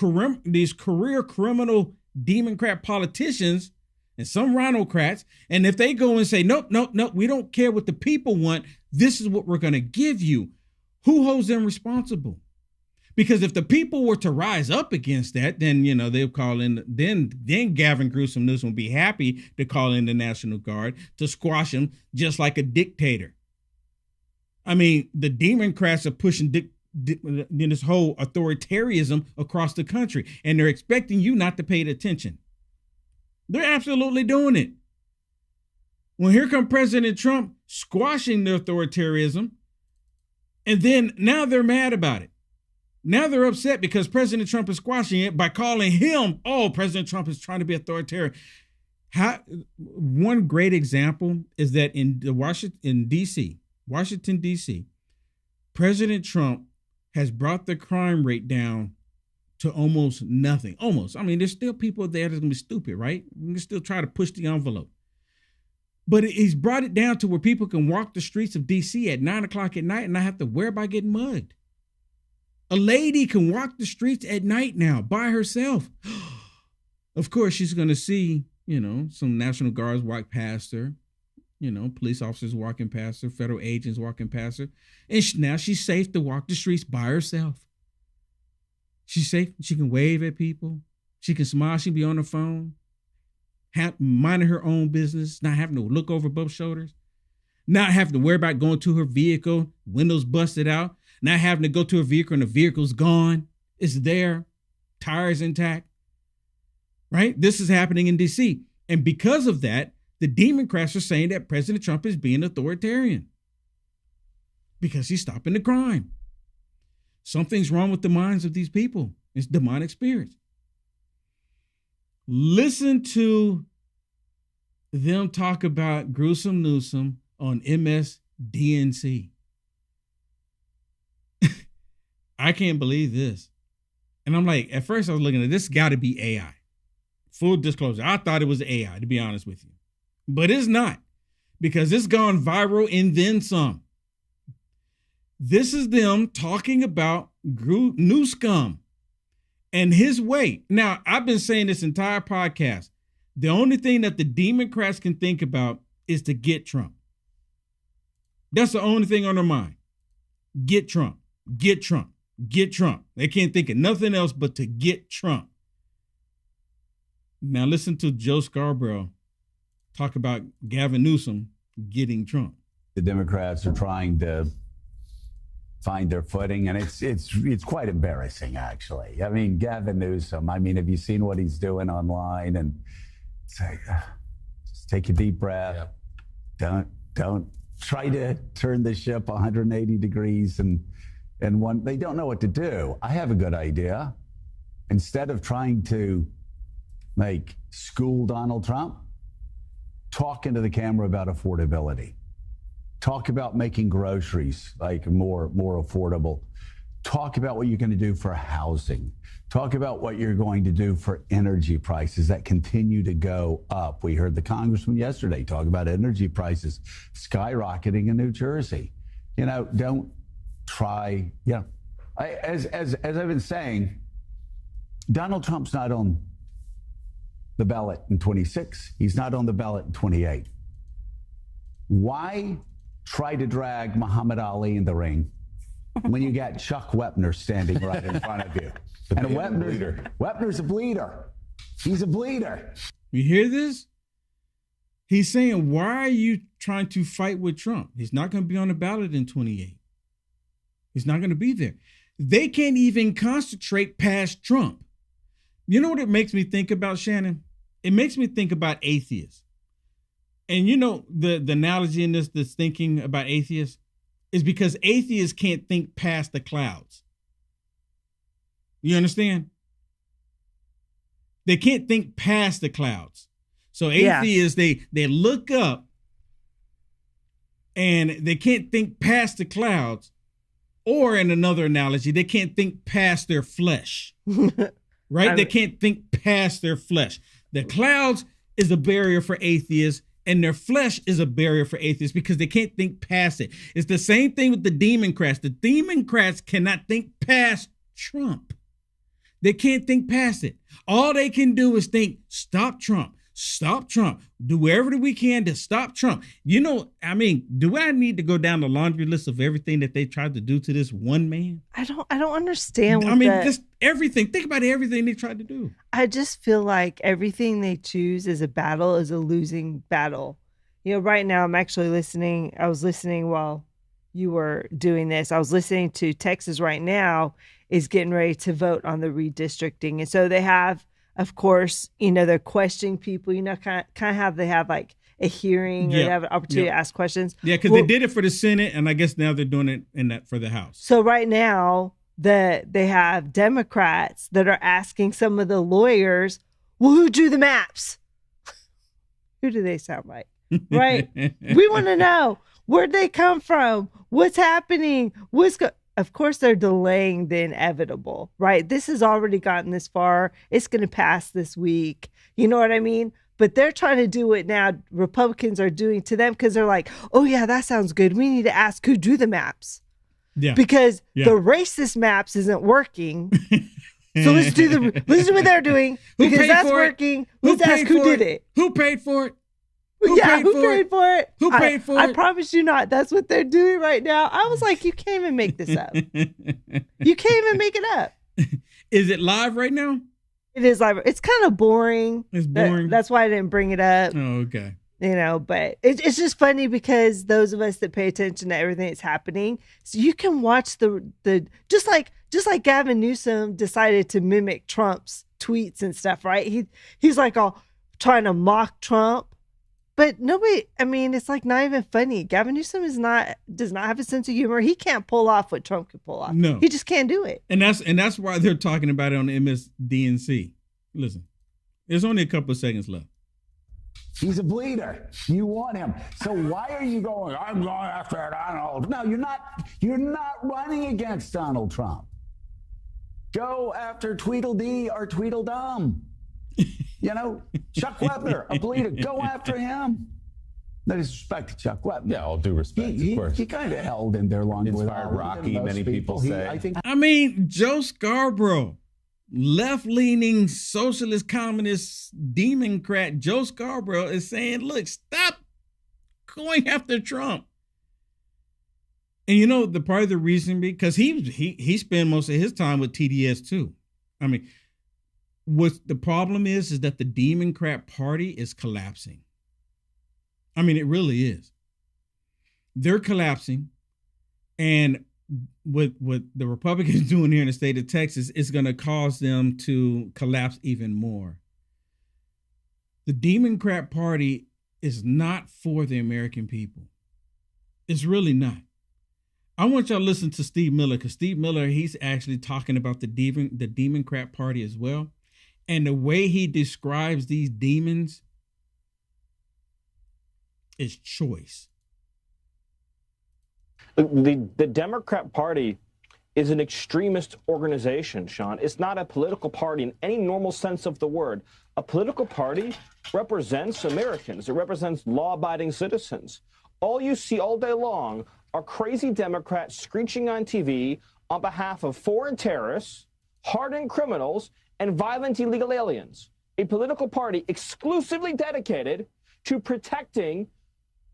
career criminal Democrat politicians and some rhinocrats, and if they go and say, nope, we don't care what the people want, this is what we're going to give you. Who holds them responsible? Because if the people were to rise up against that, then, they'll call in, then Gavin Newsom will be happy to call in the National Guard to squash him just like a dictator. I mean, the Democrats are pushing this whole authoritarianism across the country, and they're expecting you not to pay attention. They're absolutely doing it. Well, here comes President Trump squashing the authoritarianism, and then now they're mad about it. Now they're upset because President Trump is squashing it by calling him, President Trump is trying to be authoritarian. One great example is that in Washington, D.C., President Trump has brought the crime rate down to almost nothing. Almost. I mean, there's still people there that's going to be stupid, right? We can still try to push the envelope. But he's brought it down to where people can walk the streets of D.C. at 9 o'clock at night and not have to worry about getting mugged. A lady can walk the streets at night now by herself. Of course, she's going to see, some National Guards walk past her, police officers walking past her, federal agents walking past her. And now she's safe to walk the streets by herself. She's safe. She can wave at people. She can smile. She can be on the phone, minding her own business, not having to look over both shoulders, not having to worry about going to her vehicle, windows busted out, not having to go to her vehicle and the vehicle's gone. It's there, tires intact, right? This is happening in D.C. And because of that, the Democrats are saying that President Trump is being authoritarian because he's stopping the crime. Something's wrong with the minds of these people. It's demonic spirits. Listen to them talk about Gruesome Newsom on MSDNC. I can't believe this. And I'm like, at first I was looking at this, got to be AI. Full disclosure. I thought it was AI, to be honest with you. But it's not, because it's gone viral and then some. This is them talking about Newsom and his way. Now, I've been saying this entire podcast. The only thing that the Democrats can think about is to get Trump. That's the only thing on their mind. Get Trump, get Trump, get Trump. They can't think of nothing else but to get Trump. Now listen to Joe Scarborough talk about Gavin Newsom getting Trump. The Democrats are trying to find their footing, and it's quite embarrassing, actually. I mean, Gavin Newsom, have you seen what he's doing online? And say, just take a deep breath. Yep. Don't try to turn the ship 180 degrees and and they don't know what to do. I have a good idea. Instead of trying to school Donald Trump, talk into the camera about affordability. Talk about making groceries more affordable. Talk about what you're going to do for housing. Talk about what you're going to do for energy prices that continue to go up. We heard the congressman yesterday talk about energy prices skyrocketing in New Jersey. Don't try, as I've been saying, Donald Trump's not on the ballot in 26. He's not on the ballot in 28. Why try to drag Muhammad Ali in the ring when you got Chuck Wepner standing right in front of you? And Wepner's a bleeder. He's a bleeder. You hear this? He's saying, why are you trying to fight with Trump? He's not going to be on the ballot in 28. He's not going to be there. They can't even concentrate past Trump. You know what it makes me think about, Shannon? It makes me think about atheists. And the analogy in this thinking about atheists is because atheists can't think past the clouds. You understand? They can't think past the clouds. So atheists, they look up and they can't think past the clouds. Or in another analogy, they can't think past their flesh. Right? They can't think past their flesh. The clouds is a barrier for atheists, and their flesh is a barrier for atheists because they can't think past it. It's the same thing with the Democrats. The Democrats cannot think past Trump. They can't think past it. All they can do is think, stop Trump. Stop Trump. Do whatever we can to stop Trump. Do I need to go down the laundry list of everything that they tried to do to this one man? I don't understand. Just everything. Think about everything they tried to do. I just feel like everything they choose as a battle is a losing battle. Right now I'm actually listening. I was listening while you were doing this. I was listening to Texas right now is getting ready to vote on the redistricting. And so they have, of course, they're questioning people, kind of how they have like a hearing or they have an opportunity to ask questions. Yeah, because they did it for the Senate, and I guess now they're doing it for the House. So right now they have Democrats that are asking some of the lawyers, well, who drew the maps? Who do they sound like? Right? We want to know, where'd they come from? What's happening? Of course, they're delaying the inevitable, right? This has already gotten this far. It's going to pass this week. You know what I mean? But they're trying to do it now. Republicans are doing to them because they're like, oh, yeah, that sounds good. We need to ask who drew the maps. Yeah. Because the racist maps isn't working. So let's do what they're doing because that's working. Let's ask who did it. Who paid for it? Who paid for it? Who paid for it? I promise you not. That's what they're doing right now. I was like, you can't even make this up. You can't even make it up. Is it live right now? It is live. It's kind of boring. It's boring. That's why I didn't bring it up. Oh, okay. But it's just funny because those of us that pay attention to everything that's happening, so you can watch the just like Gavin Newsom decided to mimic Trump's tweets and stuff, right? He's like all trying to mock Trump. But nobody, it's like not even funny. Gavin Newsom does not have a sense of humor. He can't pull off what Trump could pull off. No. He just can't do it. And that's why they're talking about it on MSDNC. Listen, there's only a couple of seconds left. He's a bleeder. You want him. So why are you going, I'm going after Donald? No, you're not. You're not running against Donald Trump. Go after Tweedledee or Tweedledum. Chuck Wepner, a bleeder. Go after him. No disrespect to Chuck Wepner. Yeah, all due respect, of course. He kind of held in there long with Rocky, many people say. Joe Scarborough, left-leaning socialist communist Democrat Joe Scarborough is saying, look, stop going after Trump. And the part of the reason, because he spent most of his time with TDS too. What the problem is that the Democrat Party is collapsing. It really is. They're collapsing. And what the Republicans doing here in the state of Texas is going to cause them to collapse even more. The Democrat Party is not for the American people. It's really not. I want y'all to listen to Steve Miller, because Steve Miller, he's actually talking about the Democrat Party as well. And the way he describes these demons is choice. The Democrat Party is an extremist organization, Sean. It's not a political party in any normal sense of the word. A political party represents Americans. It represents law-abiding citizens. All you see all day long are crazy Democrats screeching on TV on behalf of foreign terrorists, hardened criminals, and violent illegal aliens. A political party exclusively dedicated to protecting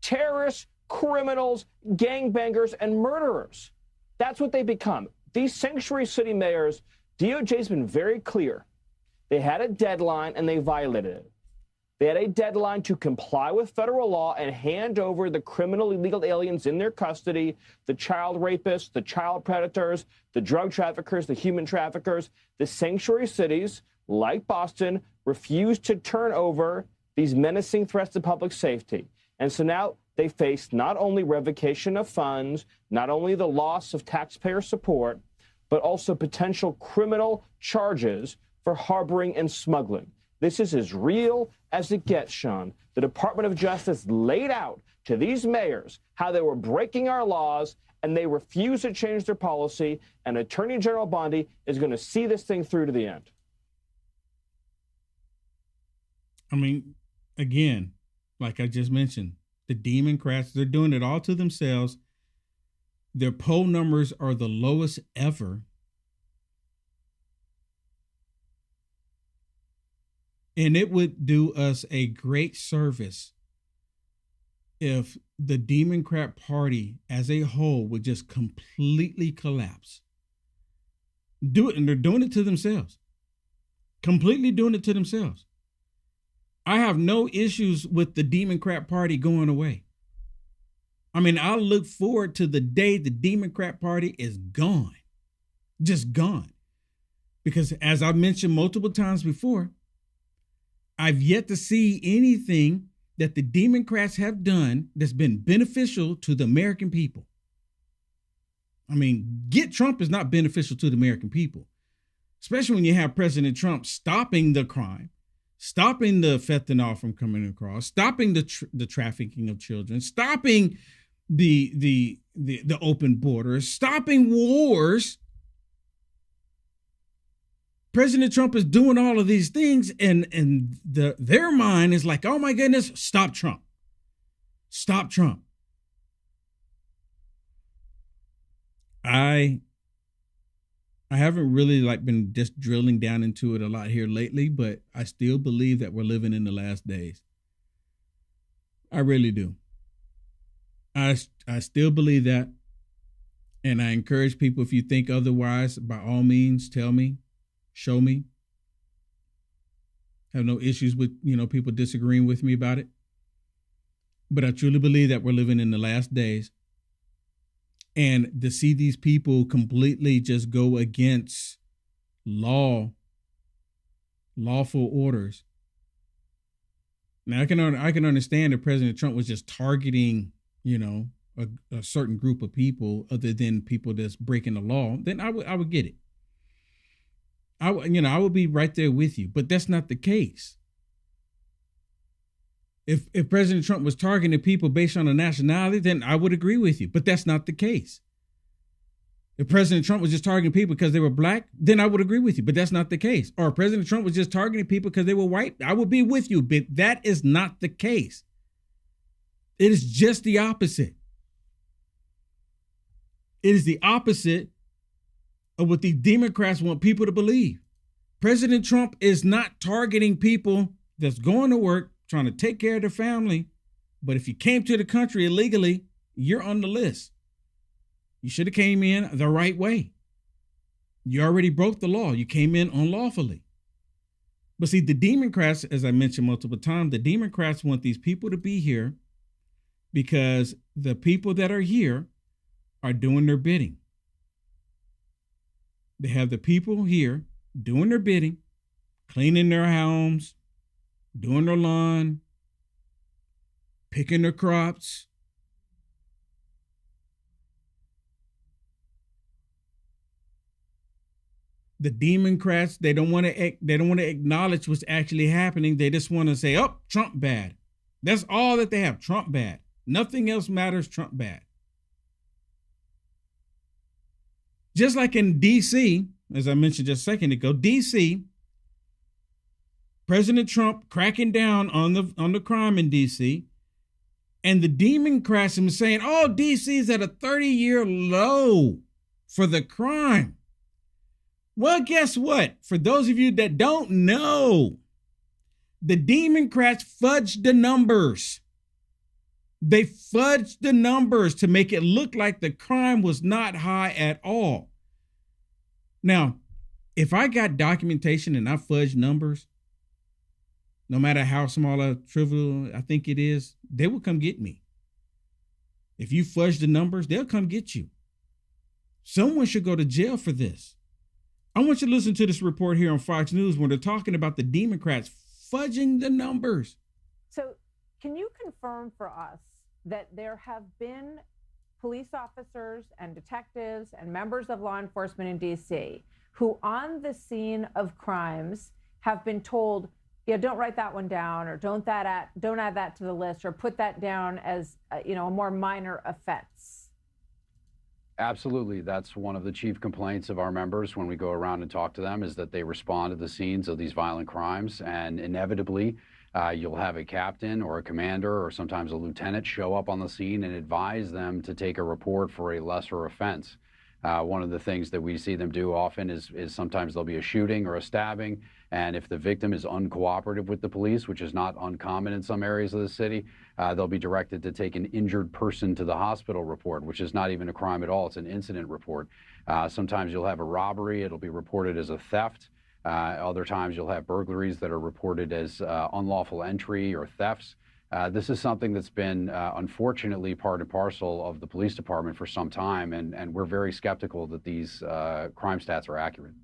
terrorists, criminals, gangbangers, and murderers. That's what they become. These sanctuary city mayors, DOJ's been very clear. They had a deadline and they violated it. They had a deadline to comply with federal law and hand over the criminal illegal aliens in their custody, the child rapists, the child predators, the drug traffickers, the human traffickers. The sanctuary cities, like Boston, refused to turn over these menacing threats to public safety. And so now they face not only revocation of funds, not only the loss of taxpayer support, but also potential criminal charges for harboring and smuggling. This is as real as it gets, Sean. The Department of Justice laid out to these mayors how they were breaking our laws, and they refuse to change their policy, and Attorney General Bondi is going to see this thing through to the end. I mean, again, like I just mentioned, the Democrats, they're doing it all to themselves. Their poll numbers are the lowest ever. And it would do us a great service if the Democrat Party as a whole would just completely collapse. Do it, and they're doing it to themselves. Completely doing it to themselves. I have no issues with the Democrat Party going away. I mean, I look forward to the day the Democrat Party is gone. Just gone. Because as I've mentioned multiple times before, I've yet to see anything that the Democrats have done that's been beneficial to the American people. I mean, get Trump is not beneficial to the American people, especially when you have President Trump stopping the crime, stopping the fentanyl from coming across, stopping the trafficking of children, stopping the open borders, stopping wars. President Trump is doing all of these things, and their mind is like, oh my goodness, stop Trump. Stop Trump. I haven't really been just drilling down into it a lot here lately, but I still believe that we're living in the last days. I really do. I still believe that. And I encourage people, if you think otherwise, by all means, tell me. Show me. Have no issues with, people disagreeing with me about it. But I truly believe that we're living in the last days. And to see these people completely just go against lawful orders. Now, I can understand that President Trump was just targeting, a certain group of people other than people that's breaking the law. Then I would get it. I would be right there with you, but that's not the case. If President Trump was targeting people based on a nationality, then I would agree with you, but that's not the case. If President Trump was just targeting people because they were black, then I would agree with you, but that's not the case. Or if President Trump was just targeting people because they were white, I would be with you, but that is not the case. It is just the opposite. It is the opposite of what the Democrats want people to believe. President Trump is not targeting people that's going to work, trying to take care of their family. But if you came to the country illegally, you're on the list. You should have came in the right way. You already broke the law. You came in unlawfully. But see, the Democrats, as I mentioned multiple times, the Democrats want these people to be here because the people that are here are doing their bidding. They have the people here doing their bidding, cleaning their homes, doing their lawn, picking their crops. The Democrats, they don't want to acknowledge what's actually happening. They just want to say, "Oh, Trump bad." That's all that they have. Trump bad. Nothing else matters. Trump bad. Just like in D.C., as I mentioned just a second ago, D.C., President Trump cracking down on the crime in D.C., and the Democrats are saying, "Oh, D.C. is at a 30-year low for the crime." Well, guess what? For those of you that don't know, the Democrats fudged the numbers. They fudged the numbers to make it look like the crime was not high at all. Now, if I got documentation and I fudged numbers, no matter how small or trivial I think it is, they will come get me. If you fudge the numbers, they'll come get you. Someone should go to jail for this. I want you to listen to this report here on Fox News when they're talking about the Democrats fudging the numbers. So can you confirm for us that there have been police officers and detectives and members of law enforcement in D.C. who on the scene of crimes have been told, yeah, don't write that one down, or don't add that to the list, or put that down as a more minor offense? Absolutely. That's one of the chief complaints of our members when we go around and talk to them, is that they respond to the scenes of these violent crimes. And inevitably, you'll have a captain or a commander or sometimes a lieutenant show up on the scene and advise them to take a report for a lesser offense. One of the things that we see them do often is sometimes there'll be a shooting or a stabbing. And if the victim is uncooperative with the police, which is not uncommon in some areas of the city, they'll be directed to take an injured person to the hospital report, which is not even a crime at all. It's an incident report. Sometimes you'll have a robbery. It'll be reported as a theft. Other times you'll have burglaries that are reported as unlawful entry or thefts. This is something that's been, unfortunately, part and parcel of the police department for some time, and we're very skeptical that these crime stats are accurate.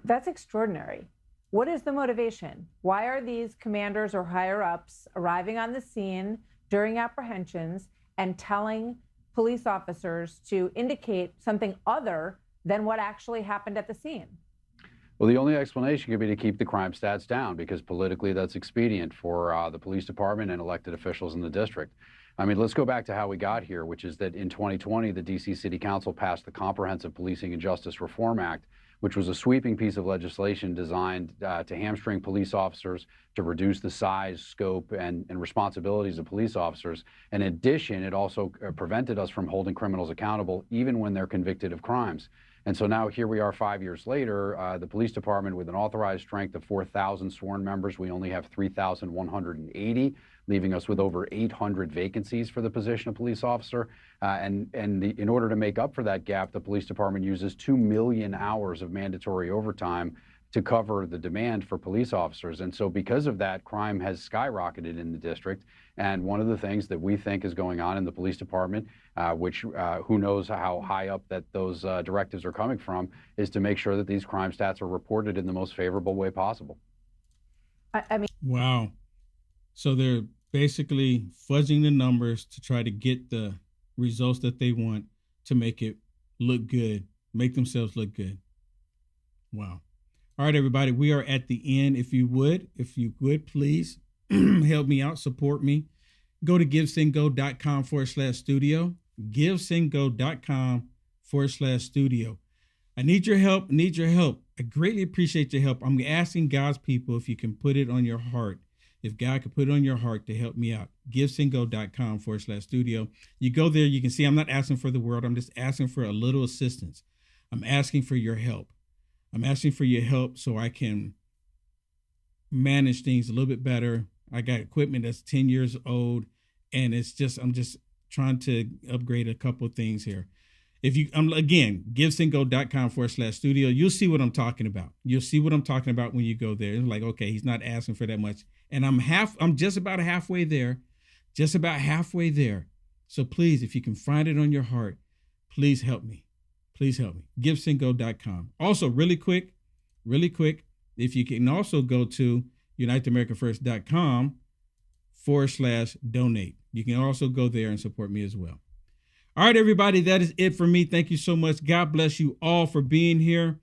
That's extraordinary. What is the motivation? Why are these commanders or higher-ups arriving on the scene during apprehensions and telling police officers to indicate something other than what actually happened at the scene? Well, the only explanation could be to keep the crime stats down, because politically that's expedient for the police department and elected officials in the district. I mean, let's go back to how we got here, which is that in 2020, the D.C. City Council passed the Comprehensive Policing and Justice Reform Act, which was a sweeping piece of legislation designed to hamstring police officers, to reduce the size, scope, and responsibilities of police officers. In addition, it also prevented us from holding criminals accountable even when they're convicted of crimes. And so now here we are 5 years later, the police department with an authorized strength of 4,000 sworn members. We only have 3,180, leaving us with over 800 vacancies for the position of police officer. In order to make up for that gap, the police department uses 2 million hours of mandatory overtime to cover the demand for police officers. And so because of that, crime has skyrocketed in the district. And one of the things that we think is going on in the police department, which who knows how high up that those directives are coming from, is to make sure that these crime stats are reported in the most favorable way possible. I mean, wow. So they're basically fudging the numbers to try to get the results that they want, to make it look good, make themselves look good. Wow. All right, everybody, we are at the end. If you would, please help me out, support me. Go to givesendgo.com/studio, givesendgo.com/studio. I need your help. I greatly appreciate your help. I'm asking God's people if you can put it on your heart. If God could put it on your heart to help me out, givesendgo.com/studio. You go there, you can see I'm not asking for the world. I'm just asking for a little assistance. I'm asking for your help. I'm asking for your help so I can manage things a little bit better. I got equipment that's 10 years old, and I'm just trying to upgrade a couple of things here. If you, again, givesendgo.com/studio, you'll see what I'm talking about. You'll see what I'm talking about when you go there. It's like, okay, he's not asking for that much. And I'm just about halfway there, So please, if you can find it on your heart, please help me. Givesendgo.com. Also, really quick, if you can also go to uniteamericanfirst.com/donate. You can also go there and support me as well. All right, everybody, that is it for me. Thank you so much. God bless you all for being here.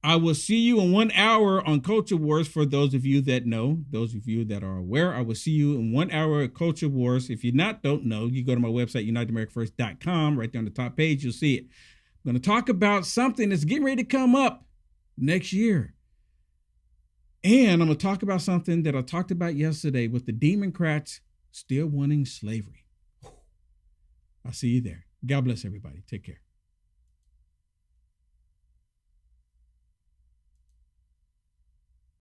I will see you in 1 hour on Culture Wars. For those of you that know, those of you that are aware, I will see you in 1 hour at Culture Wars. If you don't know, you go to my website, unitedamerica1st.com. Right there on the top page, you'll see it. I'm going to talk about something that's getting ready to come up next year. And I'm going to talk about something that I talked about yesterday with the Democrats still wanting slavery. I'll see you there. God bless everybody. Take care.